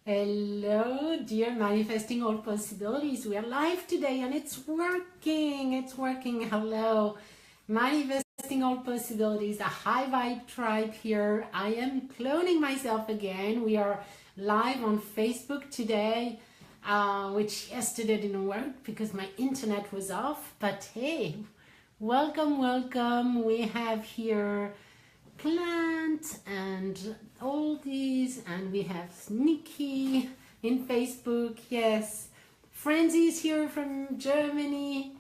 Hello, dear Manifesting All Possibilities. We are live today and it's working. It's working. Hello, Manifesting All Possibilities, a high vibe tribe here. I am cloning myself again. We are live on Facebook today, which yesterday didn't work because my internet was off. But hey, welcome, welcome. We have here Plant and Oldies, and we have Nikki in Facebook. Yes, Franzi's here from Germany.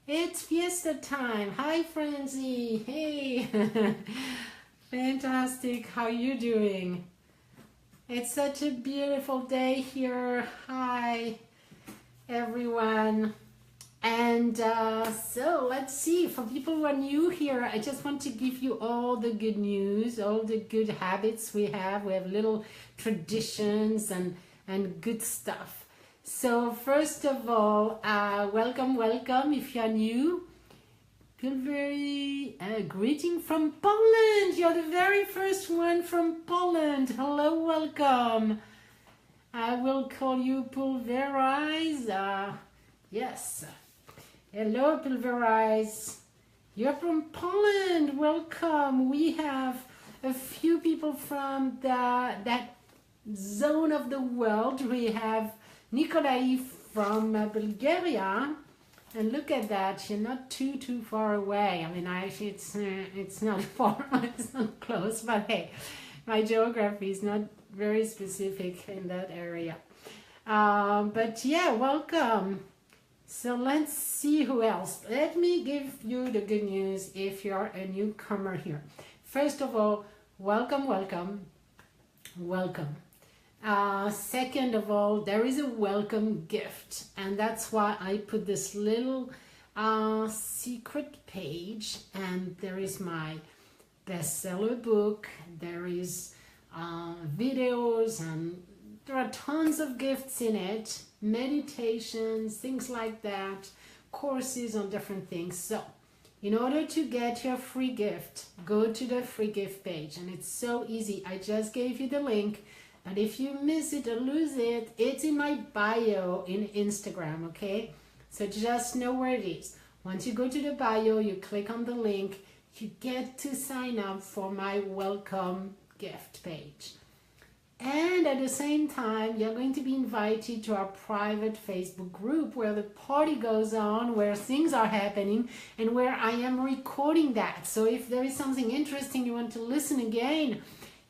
It's fiesta time. Hi Franzi. Hey. Fantastic. How are you doing? It's such a beautiful day here. Hi everyone. And so let's see, for people who are new here, I just want to give you all the good news, all the good habits we have. We have little traditions and good stuff. So first of all, welcome, welcome if you're new. Feel very greeting from Poland. You're the very first one from Poland. Hello, welcome. I will call you Pulverize. Yes. Hello, Pulverize. You're from Poland. Welcome. We have a few people from that zone of the world. We have Nikolai from Bulgaria. And look at that. You're not too far away. I mean, actually, it's not far. It's not close. But hey, my geography is not very specific in that area. But yeah, welcome. So let's see who else. Let me give you the good news if you're a newcomer here. First of all, welcome, welcome, welcome. Second of all, there is a welcome gift, and that's why I put this little secret page, and there is my bestseller book, there is videos, and there are tons of gifts in it, meditations, things like that, courses on different things. So in order to get your free gift, go to the free gift page, and it's so easy. I just gave you the link, but if you miss it or lose it, it's in my bio in Instagram, okay? So just know where it is. Once you go to the bio, you click on the link, you get to sign up for my welcome gift page. And at the same time, you're going to be invited to our private Facebook group where the party goes on, where things are happening, and where I am recording that. So if there is something interesting you want to listen again,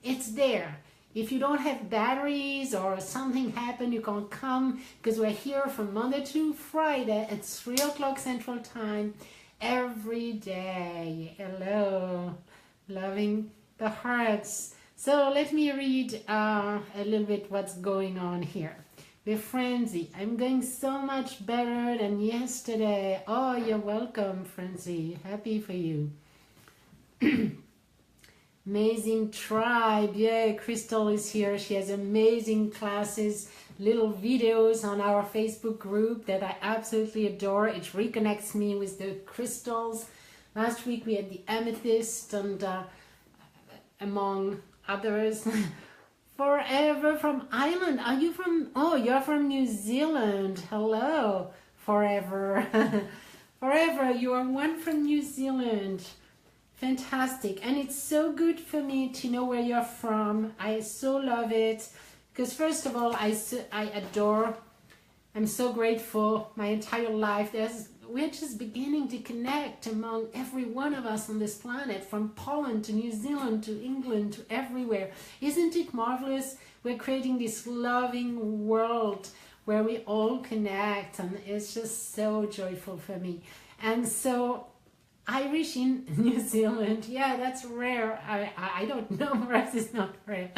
it's there. If you don't have batteries or something happened, you can't come, because we're here from Monday to Friday at 3 o'clock Central Time every day. Hello, loving the hearts. So let me read a little bit what's going on here. With Franzi, I'm going so much better than yesterday. Oh, you're welcome, Franzi. Happy for you. Amazing tribe. Yeah, Crystal is here. She has amazing classes, little videos on our Facebook group that I absolutely adore. It reconnects me with the crystals. Last week we had the amethyst and among others. Forever from Ireland. Are you from? Oh, you're from New Zealand. Hello, Forever. Forever, you are one from New Zealand. Fantastic. And it's so good for me to know where you're from. I so love it, because first of all, I adore, I'm so grateful my entire life. We're just beginning to connect among every one of us on this planet, from Poland to New Zealand to England to everywhere. Isn't it marvelous? We're creating this loving world where we all connect, and it's just so joyful for me. And so Irish in New Zealand, yeah, that's rare. I don't know, perhaps it's not rare.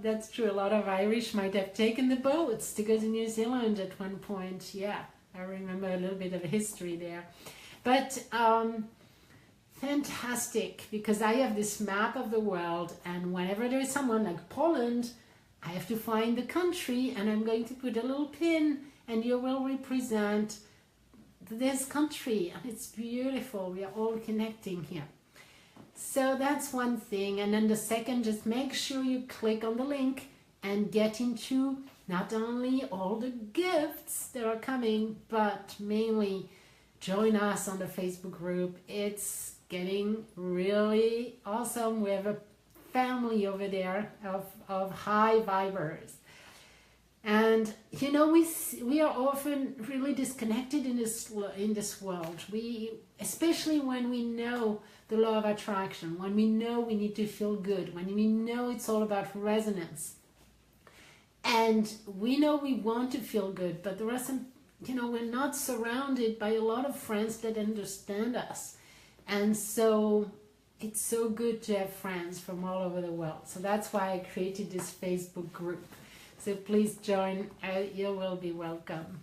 That's true. A lot of Irish might have taken the boats to go to New Zealand at one point. Yeah, I remember a little bit of history there. But fantastic, because I have this map of the world, and whenever there is someone like Poland, I have to find the country, and I'm going to put a little pin, and you will represent this country, and it's beautiful. We are all connecting here. So that's one thing. And then the second, just make sure you click on the link and get into not only all the gifts that are coming, but mainly join us on the Facebook group. It's getting really awesome. We have a family over there of high vibers. And you know, we are often really disconnected in this world. Especially when we know the law of attraction, when we know we need to feel good, when we know it's all about resonance. And we know we want to feel good, but there are some, we're not surrounded by a lot of friends that understand us. And so it's so good to have friends from all over the world. So that's why I created this Facebook group. So please join, you will be welcome.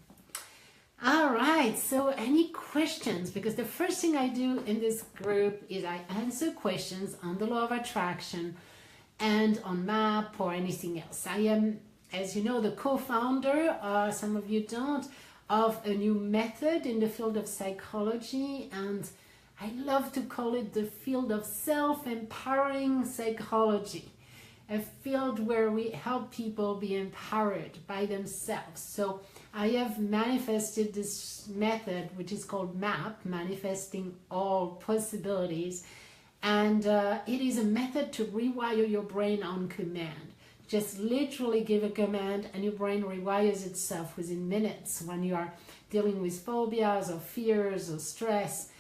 All right, so any questions? Because the first thing I do in this group is I answer questions on the law of attraction and on MAP or anything else. I am, as you know, the co-founder, some of you don't, of a new method in the field of psychology, and I love to call it the field of self-empowering psychology, a field where we help people be empowered by themselves. So I have manifested this method, which is called MAP, Manifesting All Possibilities, and it is a method to rewire your brain on command. Just literally give a command and your brain rewires itself within minutes when you are dealing with phobias or fears or stress.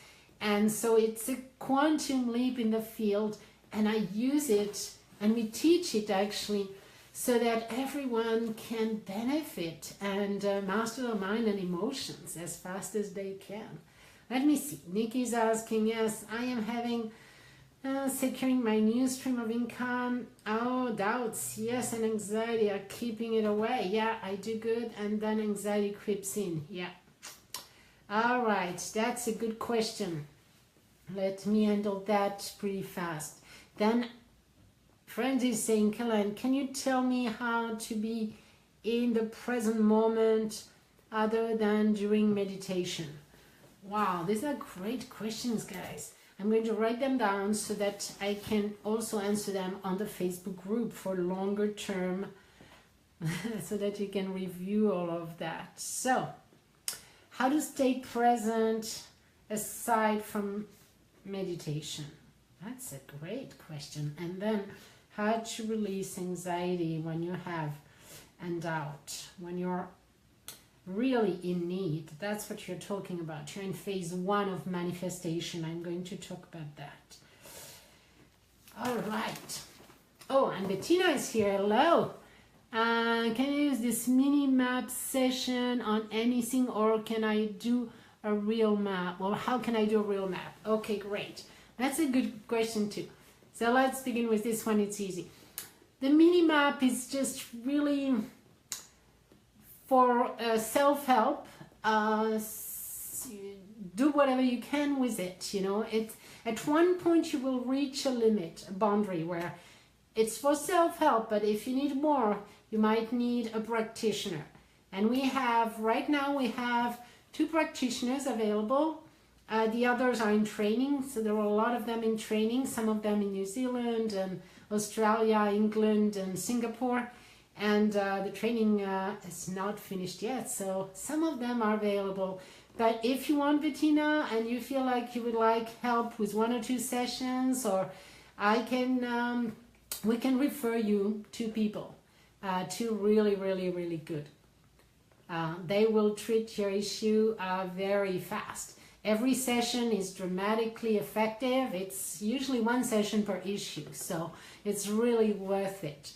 And so it's a quantum leap in the field, and I use it and we teach it actually so that everyone can benefit and master their mind and emotions as fast as they can. Let me see. Nikki's asking, yes, I am having securing my new stream of income. Oh, doubts, yes, and anxiety are keeping it away. Yeah, I do good, and then anxiety creeps in. Yeah. All right, that's a good question. Let me handle that pretty fast. Then, friend is saying, Kellen, can you tell me how to be in the present moment other than during meditation? Wow, these are great questions, guys. I'm going to write them down so that I can also answer them on the Facebook group for longer term so that you can review all of that. So, how to stay present aside from meditation? That's a great question. And then, how to release anxiety when you have and doubt, when you're really in need. That's what you're talking about. You're in phase 1 of manifestation. I'm going to talk about that. All right. Oh, and Bettina is here. Hello. Can I use this mini map session on anything, or can I do a real map? Well, how can I do a real map? Okay, great. That's a good question too. So let's begin with this one. It's easy. The mini map is just really for self-help. Do whatever you can with it. At one point you will reach a limit, a boundary where it's for self-help, but if you need more, you might need a practitioner. And right now we have 2 practitioners available. The others are in training, so there are a lot of them in training, some of them in New Zealand and Australia, England and Singapore. And the training is not finished yet, so some of them are available. But if you want, Bettina, and you feel like you would like help with 1 or 2 sessions, or we can refer you to people, to really, really, really good. They will treat your issue very fast. Every session is dramatically effective. It's usually 1 session per issue, so it's really worth it.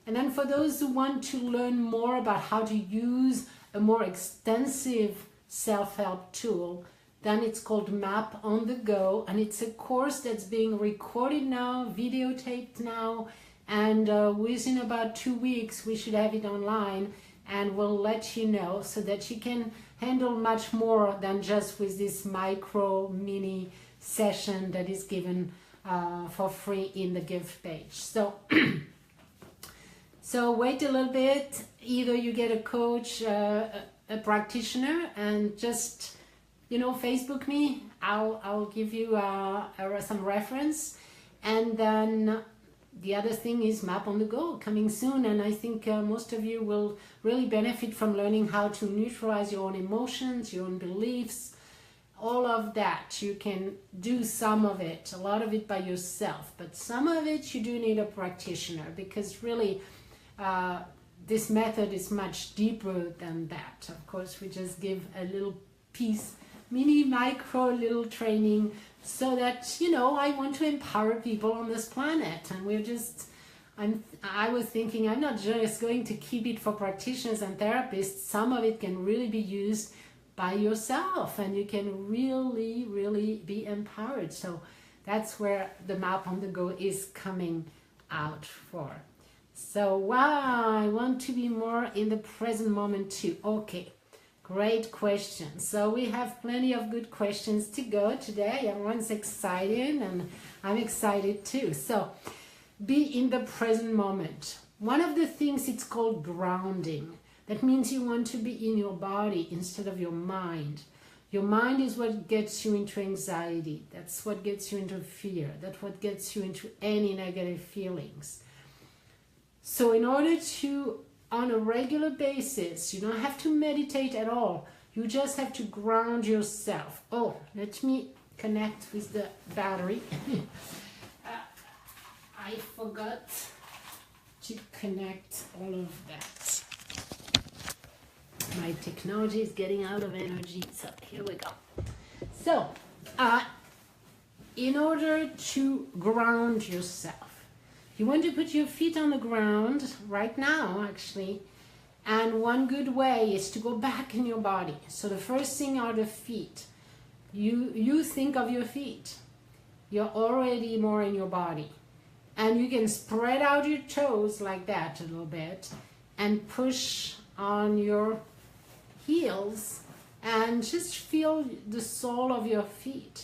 And then for those who want to learn more about how to use a more extensive self-help tool, then it's called Map on the Go, and it's a course that's being recorded now, videotaped now, and within about 2 weeks we should have it online, and we'll let you know so that you can handle much more than just with this micro mini session that is given for free in the gift page. So so wait a little bit. Either you get a coach, a practitioner, and just Facebook me. I'll give you some reference, and then the other thing is Map on the Go coming soon, and I think most of you will really benefit from learning how to neutralize your own emotions, your own beliefs, all of that. You can do some of it, a lot of it by yourself, but some of it you do need a practitioner, because really this method is much deeper than that. Of course, we just give a little piece, micro little training, so that, you know, I want to empower people on this planet, and we're just, I was thinking, I'm not just going to keep it for practitioners and therapists. Some of it can really be used by yourself, and you can really, really be empowered. So that's where the Map on the Go is coming out for. So, wow, I want to be more in the present moment too. Okay, great question. So we have plenty of good questions to go today. Everyone's excited, and I'm excited too. So, be in the present moment. One of the things, it's called grounding. That means you want to be in your body instead of your mind. Your mind is what gets you into anxiety. That's what gets you into fear. That's what gets you into any negative feelings. So in order to, on a regular basis, you don't have to meditate at all. You just have to ground yourself. Oh, let me connect with the battery. I forgot to connect all of that. My technology is getting out of energy, so here we go. So, in order to ground yourself, you want to put your feet on the ground right now, actually. And one good way is to go back in your body. So the first thing are the feet. You think of your feet. You're already more in your body. And you can spread out your toes like that a little bit and push on your heels and just feel the sole of your feet.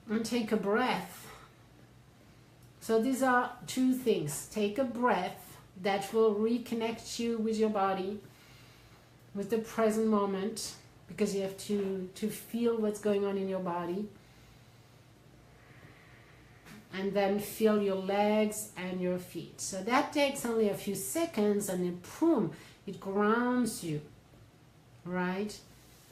And take a breath. So these are two things. Take a breath that will reconnect you with your body, with the present moment, because you have to feel what's going on in your body. And then feel your legs and your feet. So that takes only a few seconds, and then boom, it grounds you, right?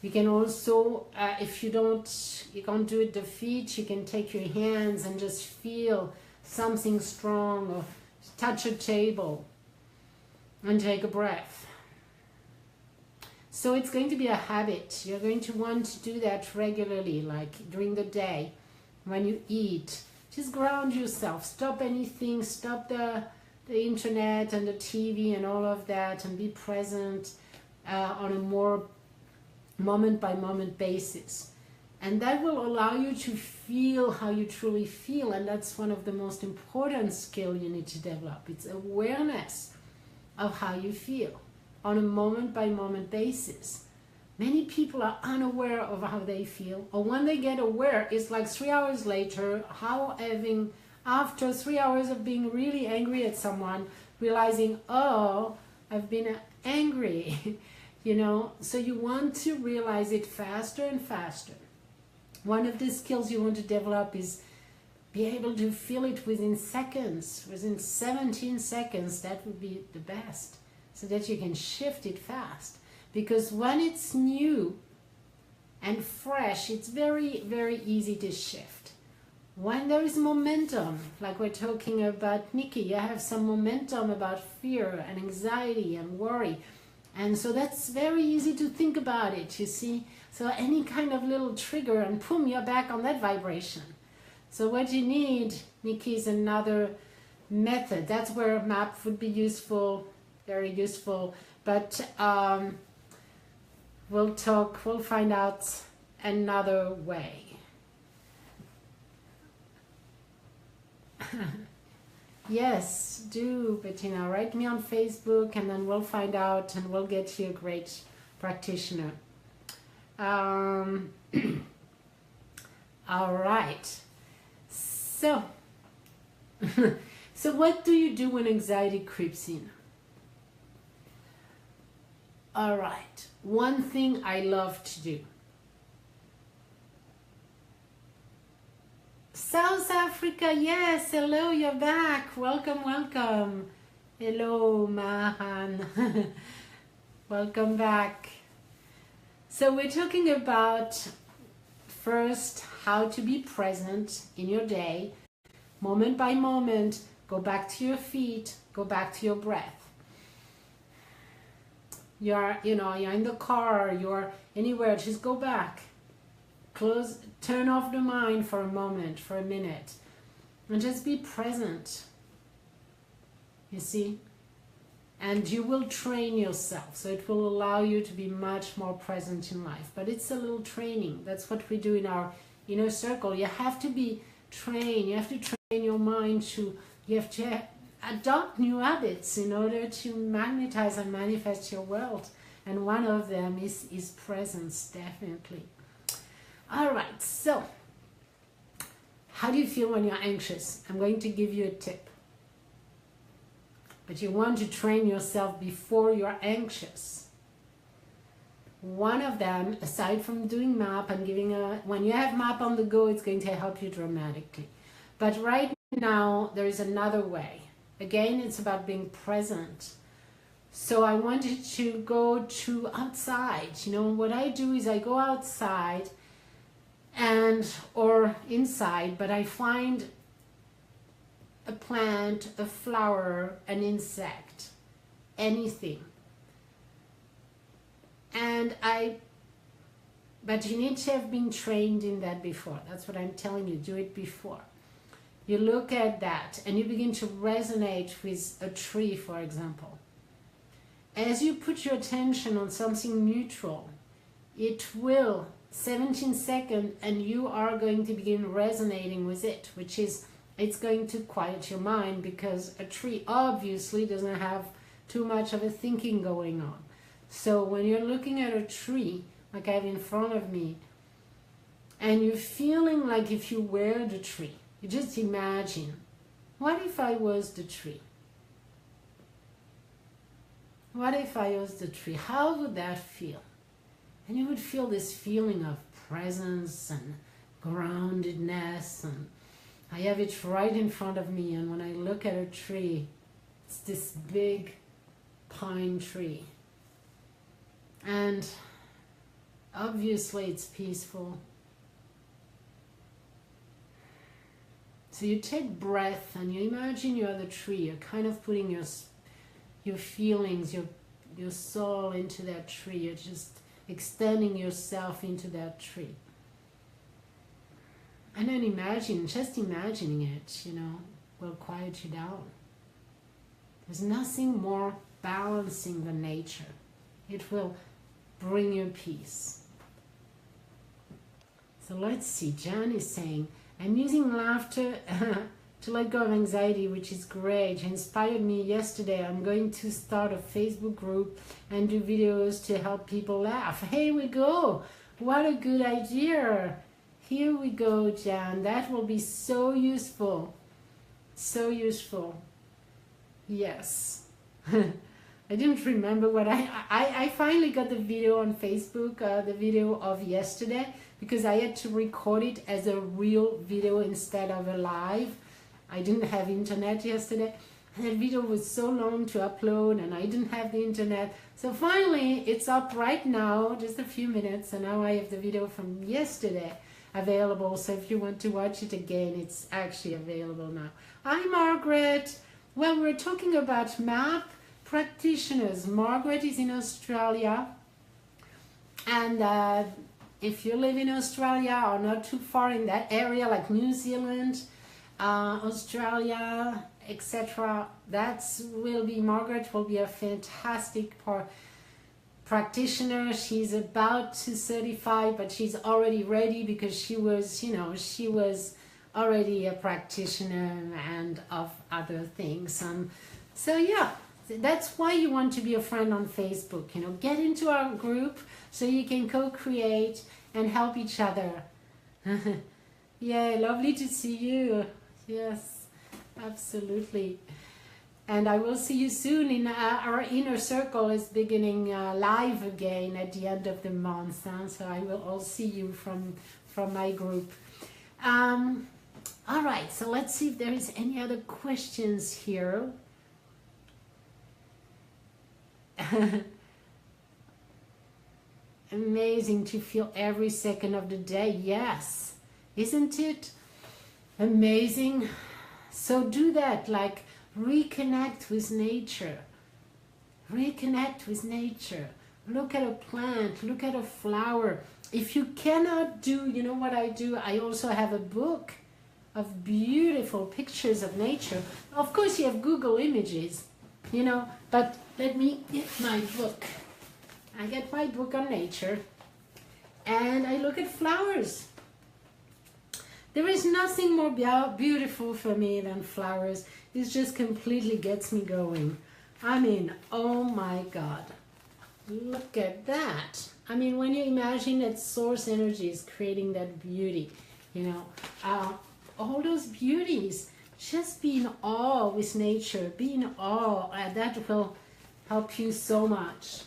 You can also, if you can't do it the feet, you can take your hands and just feel something strong, or touch a table and take a breath. So it's going to be a habit. You're going to want to do that regularly, like during the day when you eat. Just ground yourself. Stop anything. Stop the internet and the TV and all of that, and be present on a more moment-by-moment basis. And that will allow you to feel how you truly feel. And that's one of the most important skills you need to develop. It's awareness of how you feel on a moment-by-moment basis. Many people are unaware of how they feel. Or when they get aware, it's like 3 hours later, after 3 hours of being really angry at someone, realizing, oh, I've been angry. You know, so you want to realize it faster and faster. One of the skills you want to develop is be able to feel it within seconds, within 17 seconds. That would be the best, so that you can shift it fast. Because when it's new and fresh, it's very, very easy to shift. When there is momentum, like we're talking about Nikki, you have some momentum about fear and anxiety and worry. And so that's very easy to think about it, you see. So any kind of little trigger, and boom, you're back on that vibration. So what you need, Nikki, is another method. That's where MAP would be useful, very useful. But we'll find out another way. Yes, do, Bettina. Write me on Facebook, and then we'll find out, and we'll get you a great practitioner. All right. So, so what do you do when anxiety creeps in? All right. One thing I love to do. South Africa, yes, hello, you're back. Welcome, welcome. Hello, Mahan. Welcome back. So we're talking about first how to be present in your day, moment by moment. Go back to your feet, go back to your breath. You're in the car, you're anywhere, just go back. Turn off the mind for a moment, for a minute, and just be present. You see? And you will train yourself, so it will allow you to be much more present in life. But it's a little training. That's what we do in our inner circle. You have to be trained. You have to train your mind to, you have to adopt new habits in order to magnetize and manifest your world. And one of them is presence, definitely. All right, so how do you feel when you're anxious? I'm going to give you a tip. But you want to train yourself before you're anxious. One of them, aside from doing map and when you have map on the go, it's going to help you dramatically. But right now, there is another way. Again, it's about being present. So I wanted to go to outside. What I do is I go outside or inside, but I find a plant, a flower, an insect, anything. But you need to have been trained in that before. That's what I'm telling you, do it before. You look at that and you begin to resonate with a tree, for example. As you put your attention on something neutral, it will 17 seconds and you are going to begin resonating with it, which is, it's going to quiet your mind, because a tree obviously doesn't have too much of a thinking going on. So when you're looking at a tree, like I have in front of me, and you're feeling like if you were the tree, you just imagine, what if I was the tree? What if I was the tree? How would that feel? And you would feel this feeling of presence and groundedness, and I have it right in front of me, and when I look at a tree, it's this big pine tree. And obviously it's peaceful. So you take breath and you imagine you're the tree. You're kind of putting your feelings, your soul into that tree. You're just extending yourself into that tree. And then just imagining it, will quiet you down. There's nothing more balancing than nature. It will bring you peace. So let's see, Jan is saying, I'm using laughter to let go of anxiety, which is great. It inspired me yesterday. I'm going to start a Facebook group and do videos to help people laugh. Here we go. What a good idea. Here we go, Jan. That will be so useful. So useful. Yes. I didn't remember what I finally got the video on Facebook, the video of yesterday, because I had to record it as a real video instead of a live. I didn't have internet yesterday. And that video was so long to upload and I didn't have the internet. So finally it's up right now, just a few minutes, and now I have the video from yesterday available. So if you want to watch it again, it's actually available now. Hi Margaret. Well, we're talking about map practitioners. Margaret is in Australia, and if you live in Australia or not too far in that area, like New Zealand, Australia, etc., Margaret will be a fantastic practitioner. She's about to certify, but she's already ready because she was already a practitioner and of other things. So yeah, that's why you want to be a friend on Facebook. Get into our group so you can co-create and help each other. Yeah, lovely to see you. Yes, absolutely. And I will see you soon. In our inner circle is beginning live again at the end of the month. So I will all see you from my group. All right, so let's see if there is any other questions here. Amazing to feel every second of the day. Yes, isn't it amazing? So do that, like reconnect with nature. Reconnect with nature. Look at a plant, look at a flower. If you cannot do, you know what I do? I also have a book of beautiful pictures of nature. Of course, you have Google Images, you know, but let me get my book. I get my book on nature and I look at flowers. There is nothing more beautiful for me than flowers. It just completely gets me going. I mean, oh my God, look at that. I mean, when you imagine that source energy is creating that beauty, you know, all those beauties, just be in awe with nature, be in awe, that will help you so much.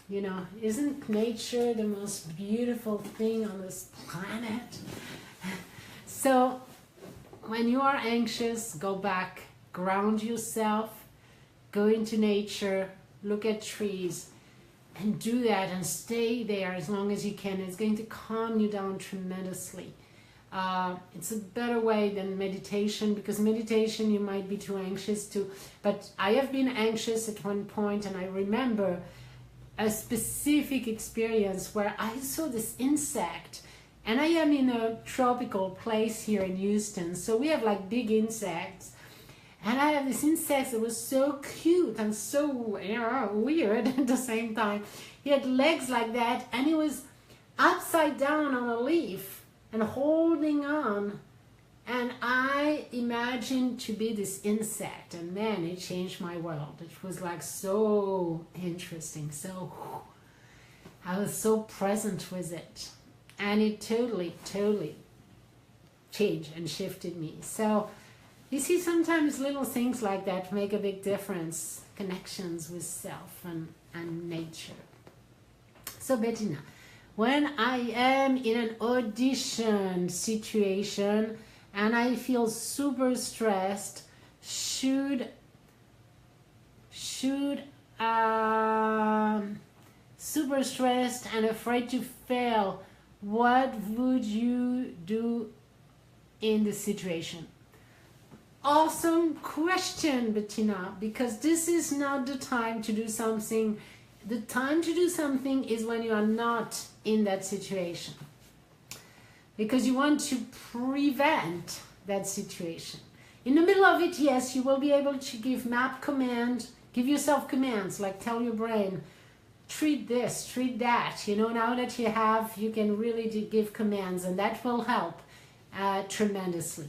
You know, isn't nature the most beautiful thing on this planet? So when you are anxious, go back, ground yourself, go into nature, look at trees, and do that and stay there as long as you can. It's going to calm you down tremendously. It's a better way than meditation, because meditation you might be too anxious to. But I have been anxious at one point, and I remember a specific experience where I saw this insect, and I am in a tropical place here in Houston, so we have like big insects, and I have this insect that was so cute and so weird at the same time. He had legs like that, and he was upside down on a leaf and holding on, and I imagined to be this insect, and man, it changed my world. It was like so interesting. So I was so present with it, and it totally changed and shifted me. So you see, sometimes little things like that make a big difference, connections with self and nature. So Bettina, when I am in an audition situation and I feel super stressed, should super stressed and afraid to fail, what would you do in the situation? Awesome question, Bettina, because this is not the time to do something. The time to do something is when you are not in that situation, because you want to prevent that situation. In the middle of it, yes, you will be able to give give yourself commands, like tell your brain, treat this, treat that. You know, now that you can really give commands, and that will help tremendously.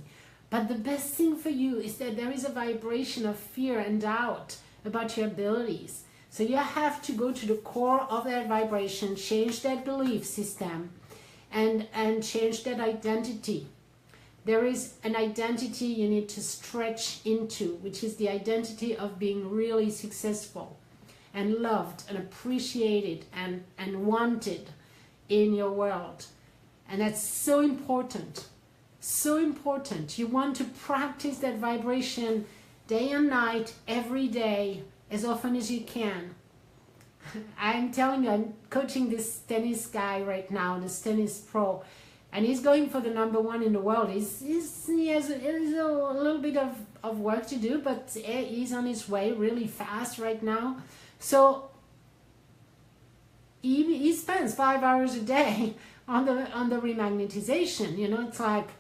But the best thing for you is that there is a vibration of fear and doubt about your abilities. So you have to go to the core of that vibration, change that belief system, and change that identity. There is an identity you need to stretch into, which is the identity of being really successful and loved and appreciated and wanted in your world. And that's so important. So important. You want to practice that vibration day and night, every day, as often as you can. I'm telling you, I'm coaching this tennis guy right now, this tennis pro, and he's going for the #1 in the world. He has a little bit of work to do, but he's on his way really fast right now. So he spends 5 hours a day on the remagnetization. You know, it's like,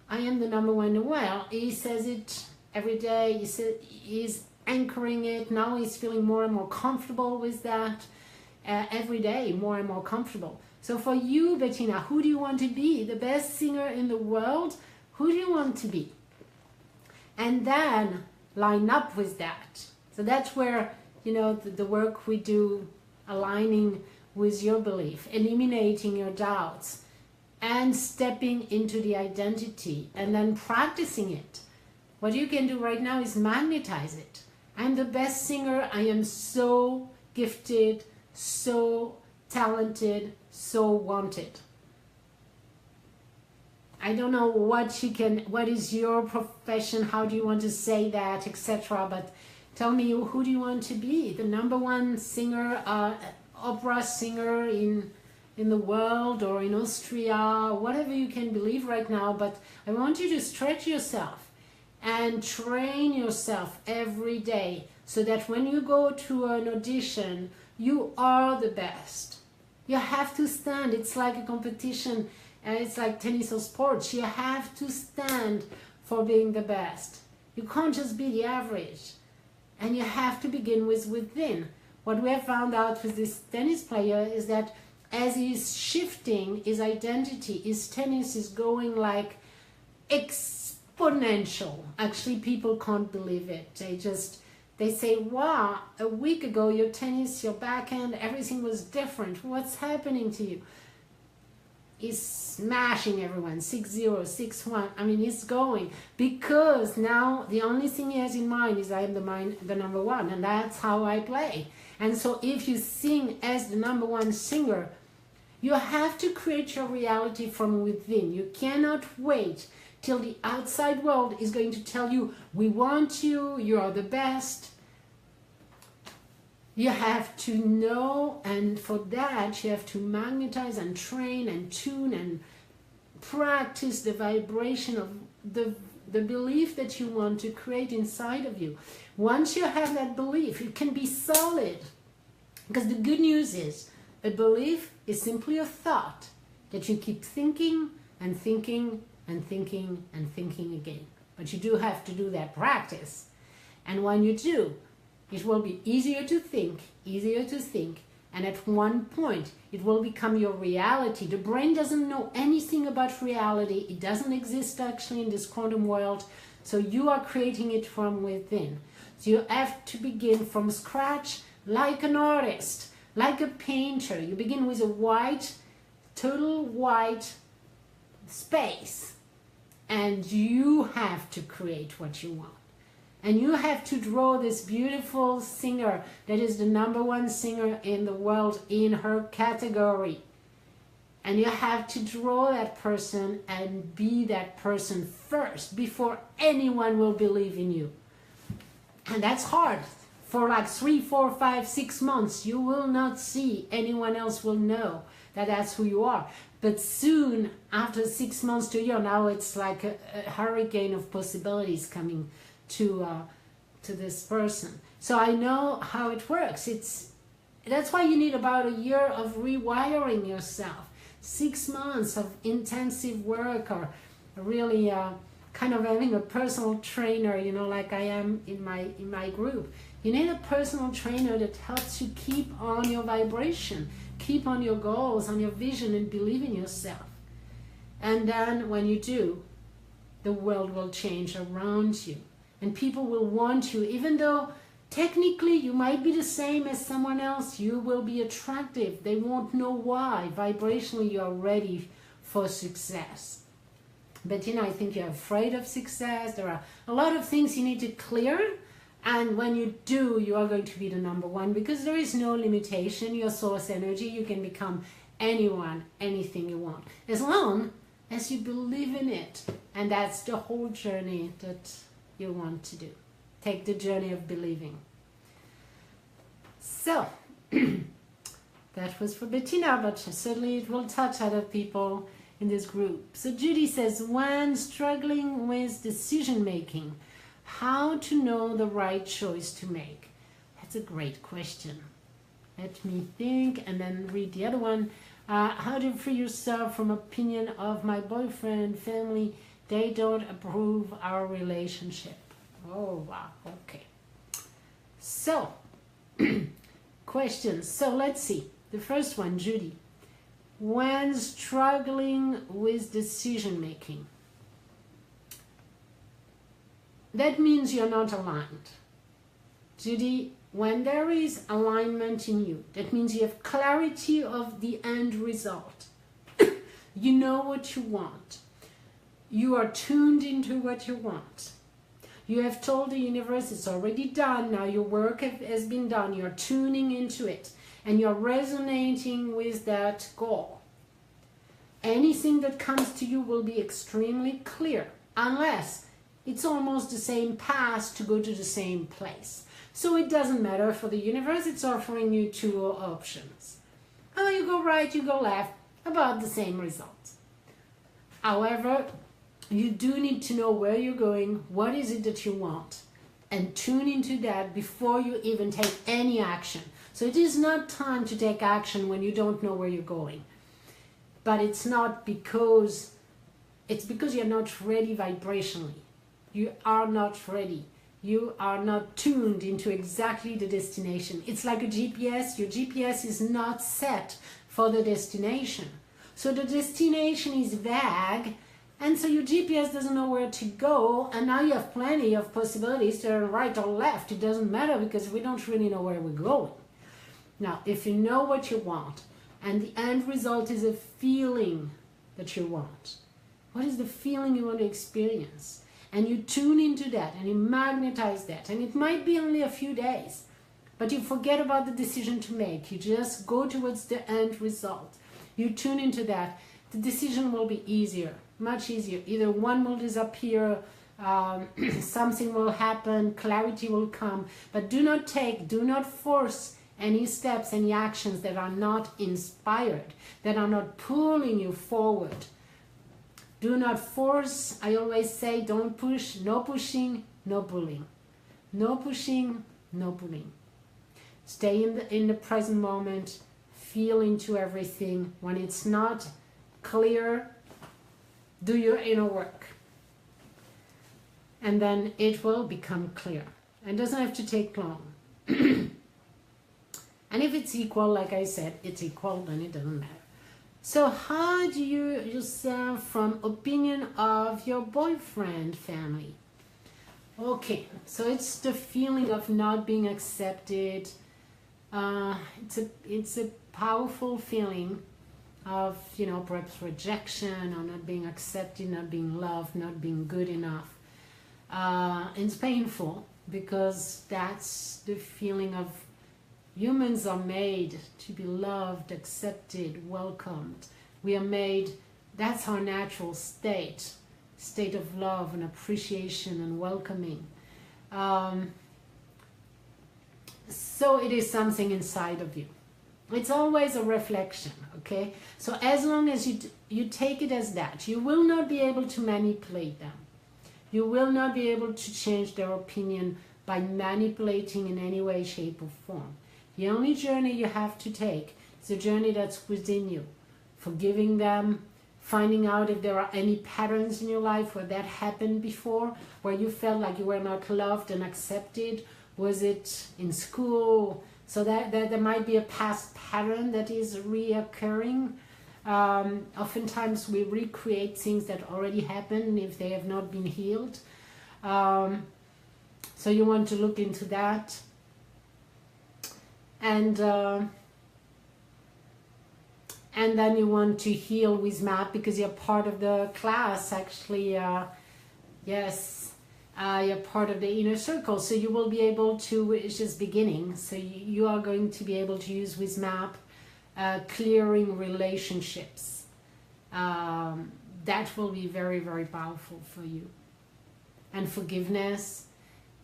I am the #1 in the world. He says it every day. He's anchoring it. Now he's feeling more and more comfortable with that. Every day, more and more comfortable. So for you, Bettina, who do you want to be? The best singer in the world? Who do you want to be? And then line up with that. So that's where, you know, the work we do, aligning with your belief, eliminating your doubts, and stepping into the identity, and then practicing it. What you can do right now is magnetize it. I'm the best singer. I am so gifted, so talented, so wanted. I don't know what is your profession, how do you want to say that, etc. But tell me, who do you want to be? The number one singer, opera singer in the world, or in Austria, whatever you can believe right now. But I want you to stretch yourself and train yourself every day, so that when you go to an audition, you are the best. You have to stand. It's like a competition. It's like tennis or sports. You have to stand for being the best. You can't just be the average. And you have to begin with within. What we have found out with this tennis player is that as he's shifting his identity, his tennis is going like exponential. Actually, people can't believe it. They say, wow, a week ago your tennis, your backhand, everything was different. What's happening to you? He's smashing everyone, 6-0, 6-1. I mean, he's going. Because now the only thing he has in mind is I am the number one, and that's how I play. And so if you sing as the number one singer, you have to create your reality from within. You cannot wait till the outside world is going to tell you, we want you, you are the best. You have to know, and for that you have to magnetize and train and tune and practice the vibration of the belief that you want to create inside of you. Once you have that belief, it can be solid. Because the good news is, a belief is simply a thought that you keep thinking and thinking and thinking and thinking again. But you do have to do that practice. And when you do, it will be easier to think, and at one point it will become your reality. The brain doesn't know anything about reality. It doesn't exist actually in this quantum world. So you are creating it from within. So you have to begin from scratch, like an artist, like a painter. You begin with a white, total white space, and you have to create what you want. And you have to draw this beautiful singer that is the number one singer in the world in her category. And you have to draw that person and be that person first before anyone will believe in you. And that's hard. For like 3, 4, 5, 6 months, you will not see, anyone else will know that that's who you are. But soon, after 6 months to a year, now it's like a hurricane of possibilities coming to this person. So I know how it works. That's why you need about a year of rewiring yourself. 6 months of intensive work, or really kind of having a personal trainer, like I am in my group. You need a personal trainer that helps you keep on your vibration, keep on your goals, on your vision, and believe in yourself. And then when you do, the world will change around you. And people will want you, even though technically you might be the same as someone else, you will be attractive. They won't know why. Vibrationally, you are ready for success. But I think you're afraid of success. There are a lot of things you need to clear. And when you do, you are going to be the number one, because there is no limitation. Your source energy, you can become anyone, anything you want, as long as you believe in it. And that's the whole journey that you want to do. Take the journey of believing. So that was for Bettina, but certainly it will touch other people in this group. So Judy says, when struggling with decision making, how to know the right choice to make? That's a great question. Let me think and then read the other one. How to free yourself from opinion of my boyfriend, family. They don't approve our relationship. Oh, wow. Okay. So, questions. So let's see. The first one, Judy. When struggling with decision making, that means you're not aligned. Judy, when there is alignment in you, that means you have clarity of the end result. You know what you want. You are tuned into what you want. You have told the universe it's already done. Now your work has been done. You're tuning into it. And you're resonating with that goal. anything that comes to you will be extremely clear, unless it's almost the same path to go to the same place. So it doesn't matter for the universe, it's offering you two options. Oh, you go right, you go left, about the same result. However, you do need to know where you're going, what is it that you want, and tune into that before you even take any action. So it is not time to take action when you don't know where you're going. But it's not because, it's because you're not ready vibrationally. You are not ready. You are not tuned into exactly the destination. It's like a GPS. Your GPS is not set for the destination. So the destination is vague, and so your GPS doesn't know where to go, and now you have plenty of possibilities to turn right or left. It doesn't matter because we don't really know where we're going. Now, if you know what you want, and the end result is a feeling that you want, what is the feeling you want to experience? And you tune into that and you magnetize that. And it might be only a few days, but you forget about the decision to make. You just go towards the end result. You tune into that. The decision will be easier, much easier. Either one will disappear, something will happen, clarity will come. But do not force any steps, any actions that are not inspired, that are not pulling you forward. Do not force. I always say, don't push. No pushing, no pulling. No pushing, no pulling. Stay in the present moment. Feel into everything. When it's not clear, do your inner work. And then it will become clear. It doesn't have to take long. And if it's equal, like I said, it's equal, then it doesn't matter. So how do you yourself from opinion of your boyfriend family? Okay, so it's the feeling of not being accepted. It's a powerful feeling of, you know, perhaps rejection or not being accepted, not being loved, not being good enough. It's painful because that's the feeling of humans are made to be loved, accepted, welcomed. We are made, that's our natural state of love and appreciation and welcoming. So it is something inside of you. It's always a reflection, okay? So as long as you take it as that, you will not be able to manipulate them. You will not be able to change their opinion by manipulating in any way, shape, or form. The only journey you have to take is a journey that's within you. Forgiving them, finding out if there are any patterns in your life where that happened before, where you felt like you were not loved and accepted. Was it in school? So that there might be a past pattern that is reoccurring. Oftentimes we recreate things that already happened if they have not been healed. So you want to look into that. And then you want to heal with MAP because you're part of the class, actually. Yes, you're part of the inner circle. So you will be able to, it's just beginning. So you are going to be able to use with MAP clearing relationships. That will be very, very powerful for you. And forgiveness.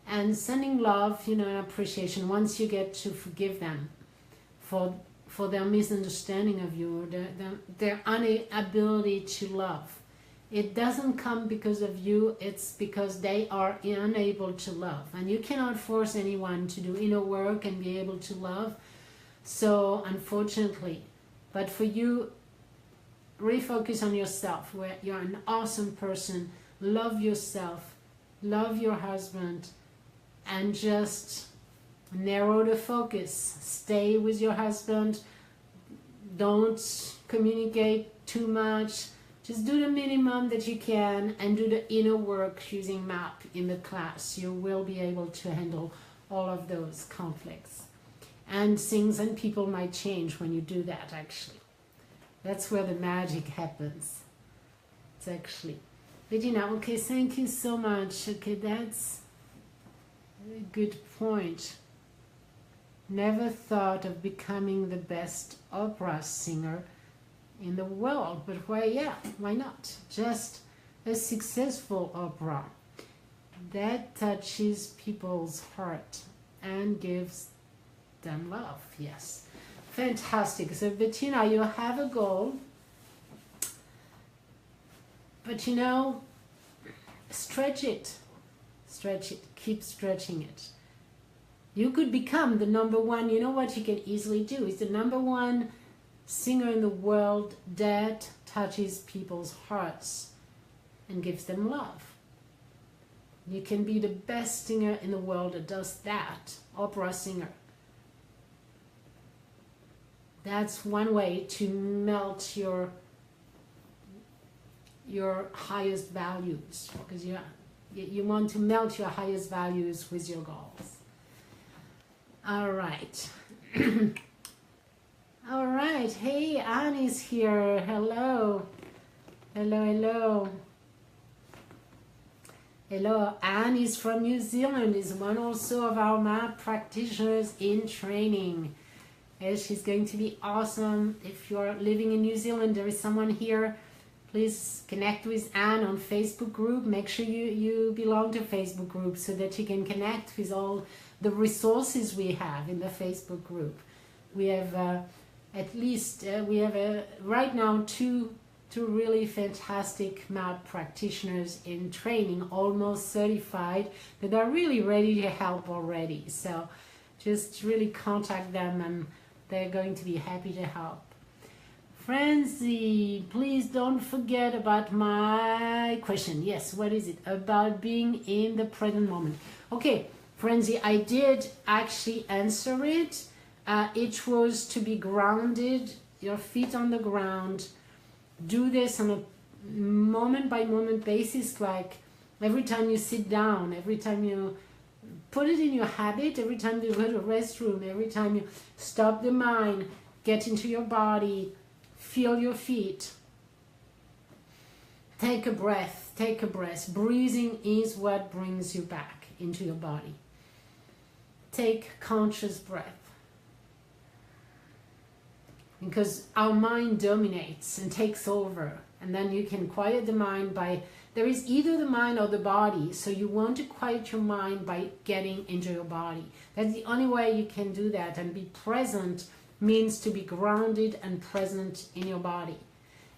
And sending love, you know, and appreciation once you get to forgive them for their misunderstanding of you, their inability to love. It doesn't come because of you, it's because they are unable to love. And you cannot force anyone to do inner work and be able to love. So, unfortunately, but for you, refocus on yourself, where you're an awesome person. Love yourself, love your husband, and just narrow the focus. Stay with your husband. Don't communicate too much. Just do the minimum that you can and do the inner work using MAP in the class. You will be able to handle all of those conflicts. And things and people might change when you do that, actually. That's where the magic happens. It's actually. Regina, okay, thank you so much. Okay, that's a good point. Never thought of becoming the best opera singer. in the world, but why not? Just a successful opera that touches people's heart and gives them love. Yes, fantastic. So Bettina, you have a goal, but stretch it, keep stretching it. You could become the number one. You know what you can easily do is the number one singer in the world that touches people's hearts and gives them love. You can be the best singer in the world that does that, opera singer. That's one way to melt your highest values, because you want to melt your highest values with your goals. All right. All right. Hey, Annie's here. Hello. Hello. Anne is from New Zealand, is one also of our MAP practitioners in training. She's going to be awesome. If you're living in New Zealand, there is someone here. Please connect with Anne on Facebook group. Make sure you belong to Facebook group so that you can connect with all the resources we have in the Facebook group. We have right now two really fantastic MAP practitioners in training, almost certified, that are really ready to help already. So just really contact them and they're going to be happy to help. Francie, please don't forget about my question. Yes, what is it? About being in the present moment. Okay, Francie, I did actually answer it. It was to be grounded, your feet on the ground. Do this on a moment by moment basis, like every time you sit down, every time you put it in your habit, every time you go to the restroom, every time you stop the mind, get into your body, feel your feet. Take a breath, take a breath. Breathing is what brings you back into your body. Take conscious breath. Because our mind dominates and takes over, and then you can quiet the mind by, there is either the mind or the body, so you want to quiet your mind by getting into your body. That's the only way you can do that, and be present means to be grounded and present in your body.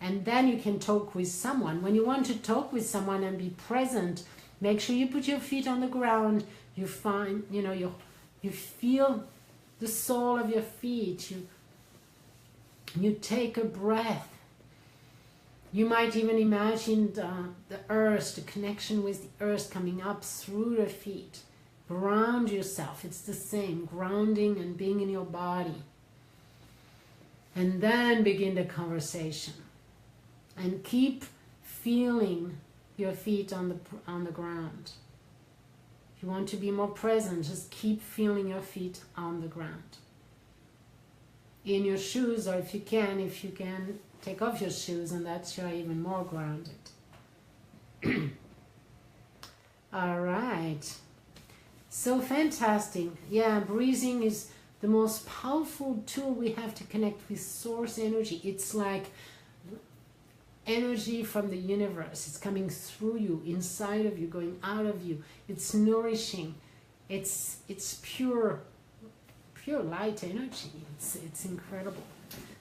And then you can talk with someone. When you want to talk with someone and be present, make sure you put your feet on the ground, you find, you feel the sole of your feet, you take a breath. You might even imagine the earth, the connection with the earth coming up through the feet. Ground yourself. It's the same, grounding and being in your body. And then begin the conversation. And keep feeling your feet on the ground. If you want to be more present, just keep feeling your feet on the ground. In your shoes, or if you can, take off your shoes, and that's you're even more grounded. All right. So fantastic. Yeah, breathing is the most powerful tool we have to connect with source energy. It's like energy from the universe. It's coming through you, inside of you, going out of you. It's nourishing. It's pure light energy. It's incredible.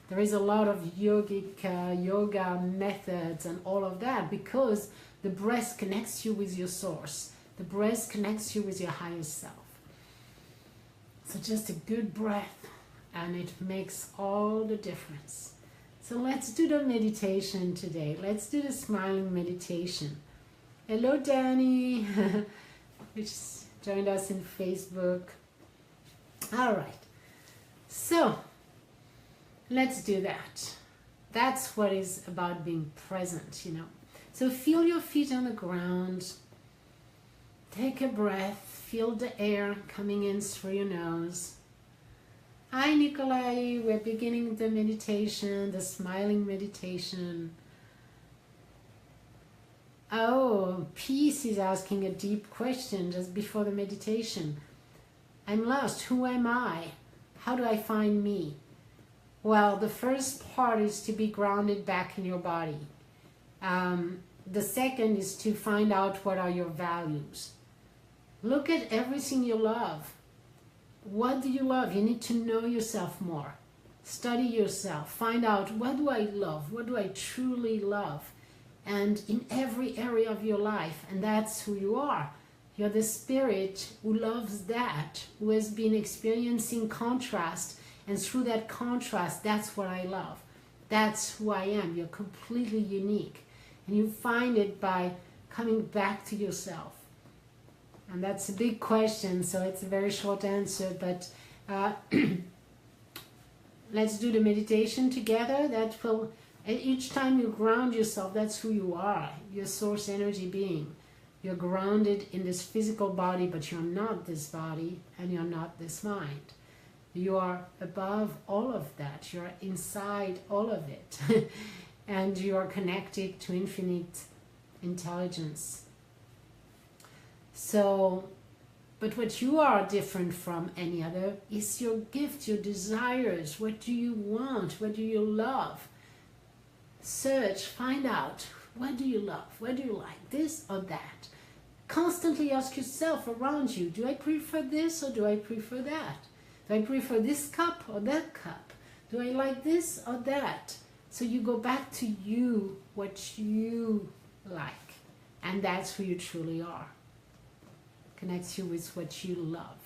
There is a lot of yoga methods and all of that, because the breath connects you with your source. The breath connects you with your highest self. So just a good breath, and it makes all the difference. So let's do the meditation today. Let's do the smiling meditation. Hello, Danny, which joined us in Facebook. All right, so let's do that. That's what is about being present, So feel your feet on the ground. Take a breath. Feel the air coming in through your nose. Hi, Nikolai. We're beginning the meditation, the smiling meditation. Oh, Peace is asking a deep question just before the meditation. I'm lost. Who am I? How do I find me? Well, the first part is to be grounded back in your body. The second is to find out what are your values. Look at everything you love. What do you love? You need to know yourself more. Study yourself. Find out, what do I love? What do I truly love? And in every area of your life. And that's who you are. You're the spirit who loves that, who has been experiencing contrast. And through that contrast, that's what I love. That's who I am. You're completely unique. And you find it by coming back to yourself. And that's a big question, so it's a very short answer. But let's do the meditation together. That will, each time you ground yourself, that's who you are. Your source energy being. You're grounded in this physical body, but you're not this body and you're not this mind. You are above all of that. You're inside all of it. And you are connected to infinite intelligence. So, but what you are different from any other is your gift, your desires. What do you want? What do you love? Search, find out. What do you love? What do you like? This or that? Constantly ask yourself around you, do I prefer this or do I prefer that? Do I prefer this cup or that cup? Do I like this or that? So you go back to you, what you like. And that's who you truly are. Connects you with what you love.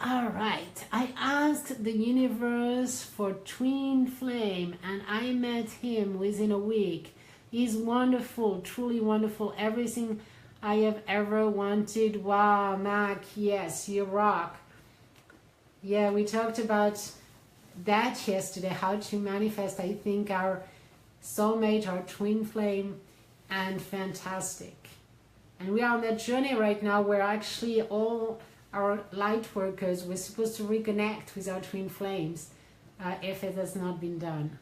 All right. I asked the universe for twin flame and I met him within a week. He's wonderful, truly wonderful. Everything I have ever wanted. Wow, Mac, yes, you rock. Yeah, we talked about that yesterday, how to manifest, I think, our soulmate, our twin flame, and fantastic. And we are on that journey right now where actually all our light workers, we're supposed to reconnect with our twin flames if it has not been done.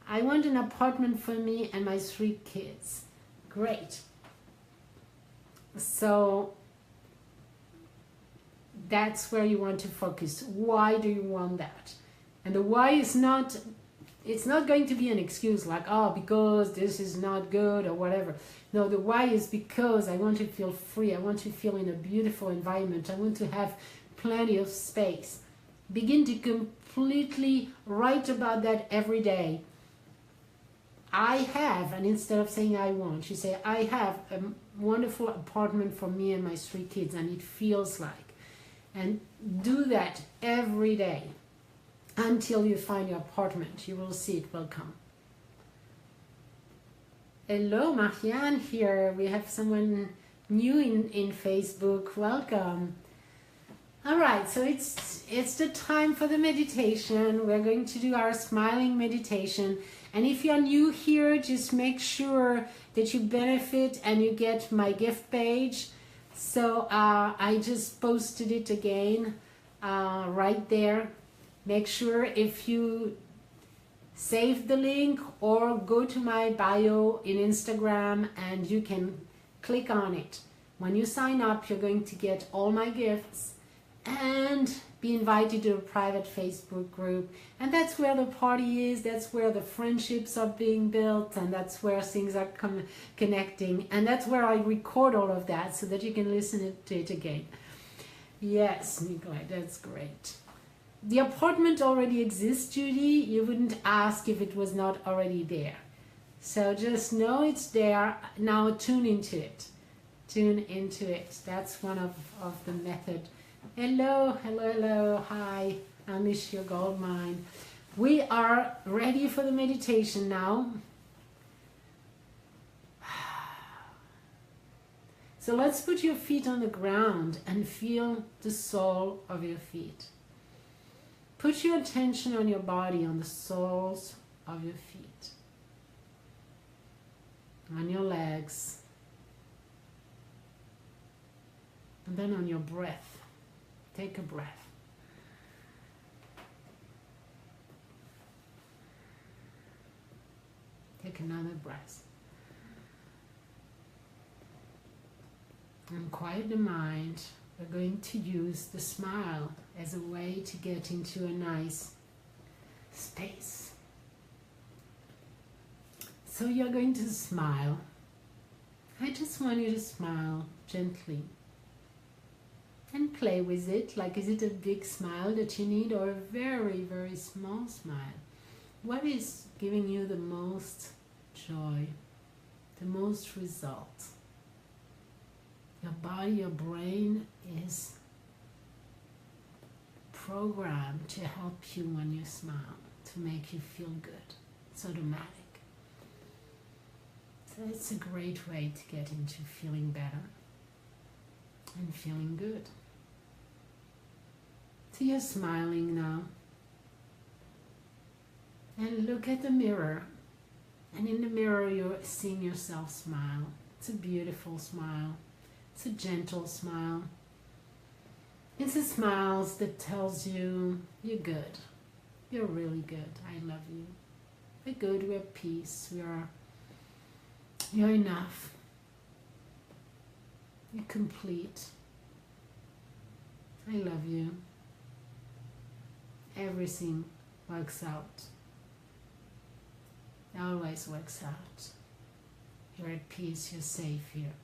I want an apartment for me and my 3 kids. Great. So that's where you want to focus. Why do you want that? And the why is not, it's not going to be an excuse like, oh, because this is not good or whatever. No, the why is because I want to feel free. I want to feel in a beautiful environment. I want to have plenty of space. Begin to completely write about that every day. I have, and instead of saying I want, you say, I have a wonderful apartment for me and my 3 kids, and it feels like. And do that every day until you find your apartment. You will see it will come. Hello, Marianne here. We have someone new in Facebook. Welcome. All right, so it's the time for the meditation. We're going to do our smiling meditation. And if you're new here, just make sure that you benefit and you get my gift page. So I just posted it again right there. Make sure if you save the link or go to my bio in Instagram and you can click on it. When you sign up, you're going to get all my gifts and be invited to a private Facebook group. And that's where the party is, that's where the friendships are being built, and that's where things are connecting. And that's where I record all of that so that you can listen to it again. Yes, Nikolai, that's great. The apartment already exists, Judy. You wouldn't ask if it was not already there. So just know it's there. Now tune into it. Tune into it. That's one of the method. Hello, hello, hello. Hi, Unleash Your Gold Mine. We are ready for the meditation now. So let's put your feet on the ground and feel the sole of your feet. Put your attention on your body, on the soles of your feet, on your legs, and then on your breath. Take a breath. Take another breath. And quiet the mind. We're going to use the smile as a way to get into a nice space. So you're going to smile. I just want you to smile gently and play with it. Like, is it a big smile that you need or a very, very small smile? What is giving you the most joy, the most result? Your body, your brain is programmed to help you when you smile, to make you feel good. It's automatic. So it's a great way to get into feeling better and feeling good. So you're smiling now. And look at the mirror. And in the mirror you're seeing yourself smile. It's a beautiful smile. It's a gentle smile. It's a smile that tells you you're good. You're really good. I love you. We're good. We're peace. You're enough. You're complete. I love you. Everything works out. It always works out. You're at peace. You're safe here.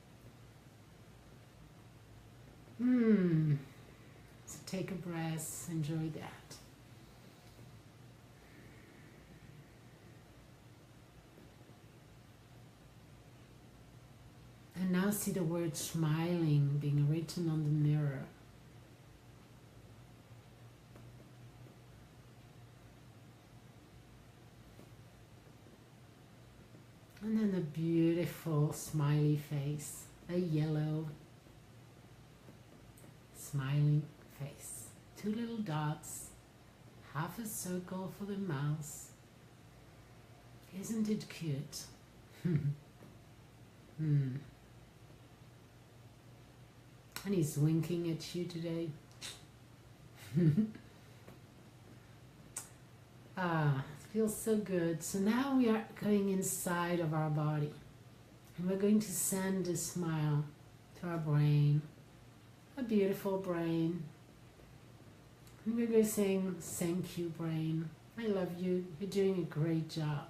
So take a breath. Enjoy that. And now see the word smiling being written on the mirror. And then a beautiful smiley face, a yellow smiling face. 2 little dots, half a circle for the mouth. Isn't it cute? And he's winking at you today. It feels so good. So now we are going inside of our body. And we're going to send a smile to our brain. A beautiful brain. And we're going to sing, thank you, brain. I love you. You're doing a great job.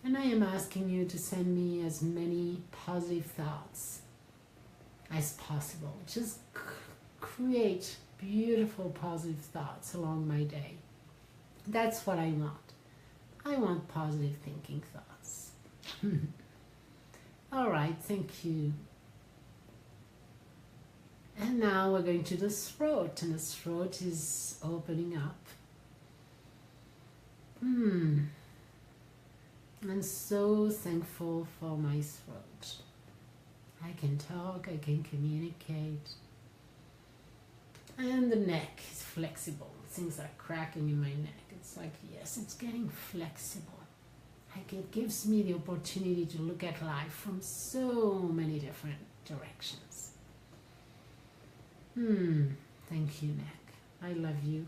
And I am asking you to send me as many positive thoughts as possible. Just create beautiful positive thoughts along my day. That's what I want. I want positive thinking thoughts. All right, thank you. And now we're going to the throat, and the throat is opening up. I'm so thankful for my throat. I can talk, I can communicate. And the neck is flexible. Things are cracking in my neck. It's like, yes, it's getting flexible. Like it gives me the opportunity to look at life from so many different directions. Thank you, neck. I love you.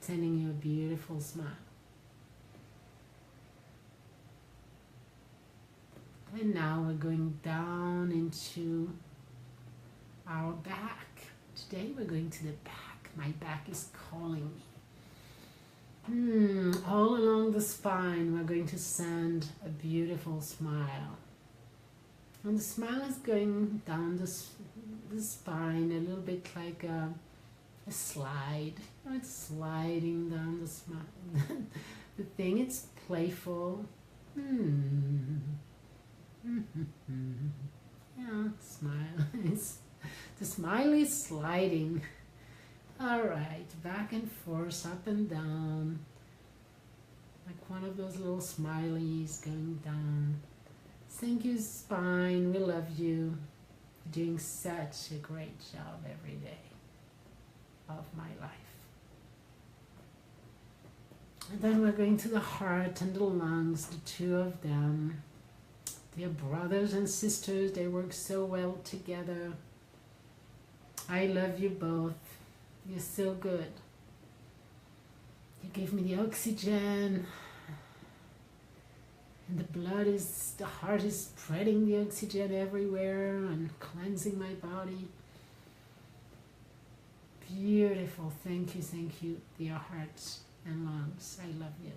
Sending you a beautiful smile. And now we're going down into our back. Today we're going to the back. My back is calling me. All along the spine we're going to send a beautiful smile. And the smile is going down the spine a little bit like a slide. It's sliding down the spine. The thing, it's playful. Yeah, smile. The smile is sliding. Alright, back and forth, up and down. Like one of those little smileys going down. Thank you, spine. We love you. You're doing such a great job every day of my life. And then we're going to the heart and the lungs, the two of them. They're brothers and sisters. They work so well together. I love you both. You're so good. You give me the oxygen. And the heart is spreading the oxygen everywhere and cleansing my body. beautiful. Thank you, dear hearts and lungs. I love you.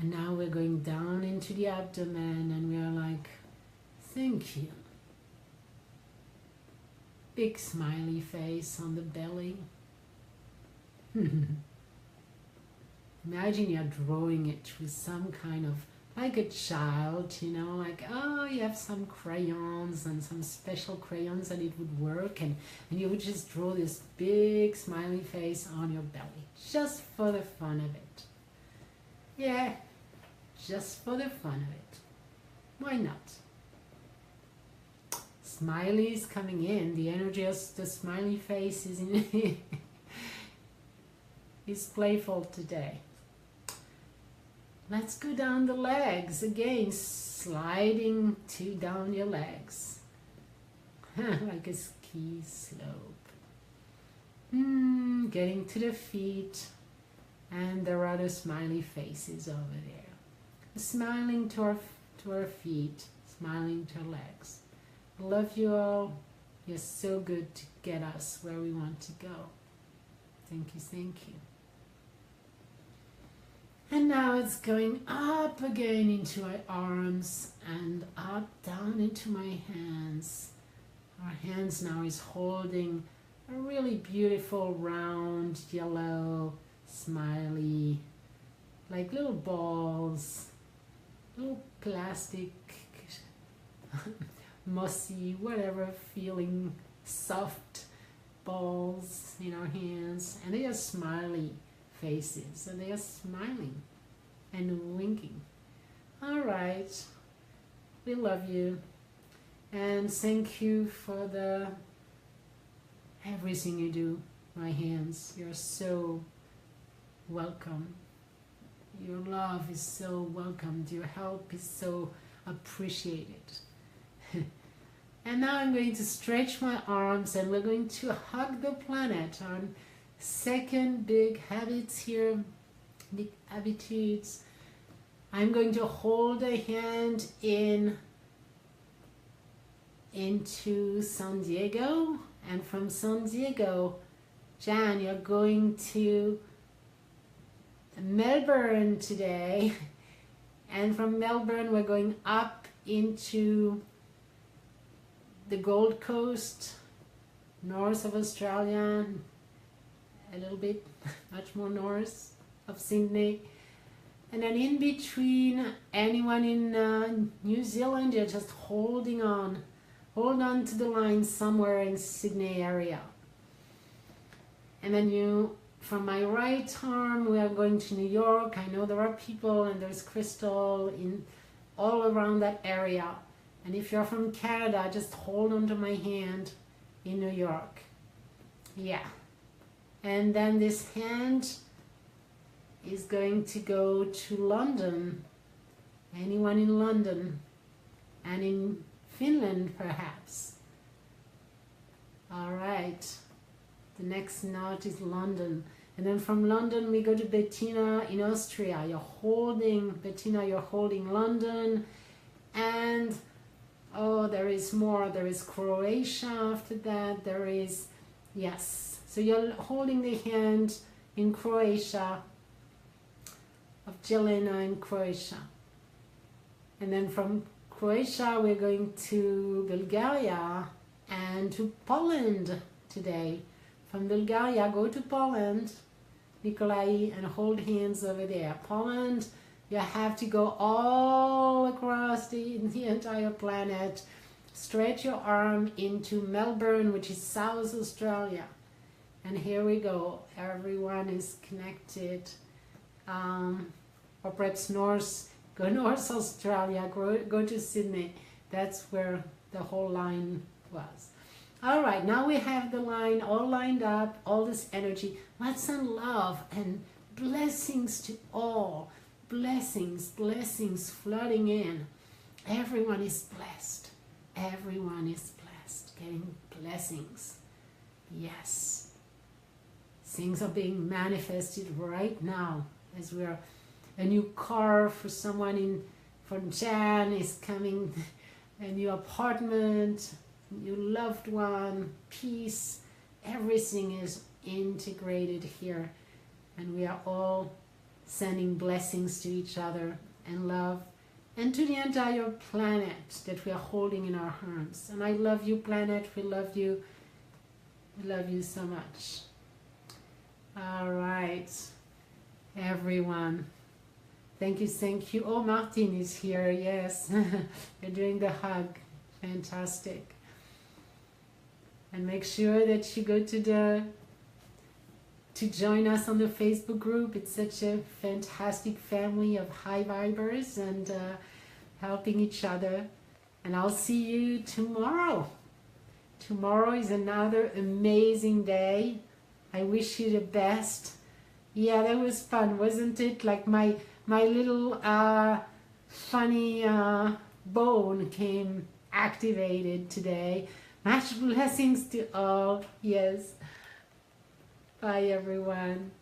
And now we're going down into the abdomen and we are like, thank you. Big smiley face on the belly. Imagine you're drawing it with some kind of, like a child, you know, like, oh, you have some crayons and some special crayons and it would work, and you would just draw this big smiley face on your belly, just for the fun of it. Yeah, just for the fun of it. Why not? Smiley is coming in. The energy of the smiley face is in is playful today. Let's go down the legs again, sliding down your legs like a ski slope. Getting to the feet, and there are the smiley faces over there. Smiling to our feet, smiling to our legs. Love you all. You're so good to get us where we want to go. Thank you. And now it's going up again into our arms and up, down into my hands. Our hands now is holding a really beautiful, round, yellow, smiley, like little balls, little plastic, mossy, whatever, feeling soft balls in our hands. And they are smiley faces, and they are smiling and winking. All right, we love you, and thank you for everything you do. My hands, you're so welcome. Your love is so welcomed. Your help is so appreciated. And now I'm going to stretch my arms and we're going to hug the planet. Our second big habits here, big habitudes. I'm going to hold a hand into San Diego, and from San Diego, Jan, you're going to Melbourne today, and from Melbourne we're going up into the Gold Coast, north of Australia, a little bit, much more north of Sydney. And then in between, anyone in New Zealand, you're just hold on to the line somewhere in Sydney area. And then from my right arm, we are going to New York. I know there are people and there's Crystal all around that area. And if you're from Canada, just hold onto my hand in New York. Yeah. And then this hand is going to go to London. Anyone in London and in Finland, perhaps. All right. The next knot is London. And then from London, we go to Bettina in Austria. Bettina, you're holding London. And oh, there is more. There is Croatia after that. There is, yes. So you're holding the hand in Croatia, of Jelena in Croatia. And then from Croatia, we're going to Bulgaria and to Poland today. From Bulgaria, go to Poland, Nikolai, and hold hands over there. Poland, you have to go all across the entire planet. Stretch your arm into Melbourne, which is South Australia. And here we go. Everyone is connected. Or perhaps go North Australia, go to Sydney. That's where the whole line was. All right, now we have the line all lined up, all this energy. Let's send love and blessings to all. Blessings flooding in. Everyone is blessed. Everyone is blessed, getting blessings. Yes. Things are being manifested right now as we're a new car for someone for Jan is coming, a new apartment, new loved one, peace, everything is integrated here, and we are all sending blessings to each other and love, and to the entire planet that we are holding in our arms. And I love you, planet. We love you. We love you so much. All right, everyone. Thank you, thank you. Oh, Martin is here. Yes, you're doing the hug. Fantastic. And make sure that you go to join us on the Facebook group. It's such a fantastic family of high vibers and helping each other. And I'll see you tomorrow. Tomorrow is another amazing day. I wish you the best. Yeah, that was fun, wasn't it? Like my little funny bone came activated today. Much blessings to all. Yes. Bye, everyone.